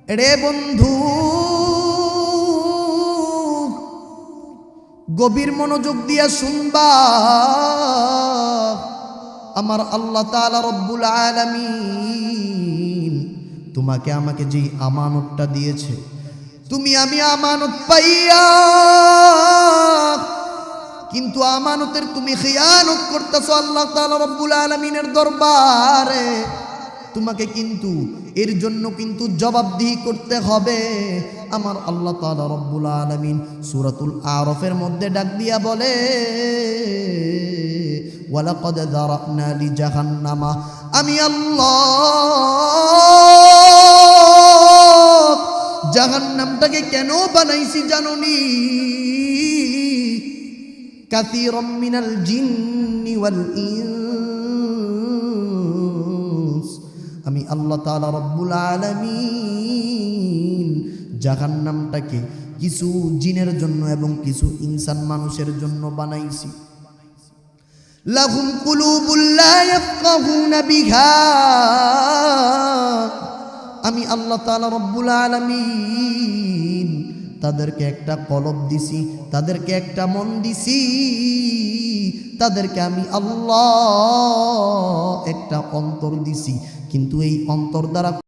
রে বন্ধু, গভীর মনোযোগ দিয়া শুনবা। আমার আল্লাহ তাআলা রব্বুল আলামিন তোমাকে আমাকে যে আমানতটা দিয়েছে, তুমি আমি আমানত পাইয়া কিন্তু আমানতের তুমি খিয়ানত করতেছো আল্লাহ তাআলা রব্বুল আলামিনের দরবারে। তোমাকে কিন্তু এর জন্য কিন্তু জবাবদিহি করতে হবে। আমার আল্লাহ তাআলা রব্বুল আলামিন সূরাতুল আরাফের মধ্যে ডাক দিয়া বলে, ওয়ালাকাদ যারানা লিজাহান্নামা, আমি আল্লাহ জাহান্নামটাকে কেন বানাইছি জানোনি? কাসীরাম মিনাল জিন্নি ওয়াল ইনস, আমি আল্লাহ তাআলা রব্বুল আলামিন জাহান্নামটাকে কিছু জিনের জন্য এবং কিছু ইনসান মানুষের জন্য বানাইছি। লাহুম কুলুবুল লা ইয়াফকাহুনা বিহা, আমি আল্লাহ তাআলা রব্বুল আলামিন তাদেরকে একটা কলব দিছি, তাদেরকে একটা মন দিছি, তাদেরকে আমি আল্লাহ একটা অন্তর দিছি, কিন্তু এই অন্তর দ্বারা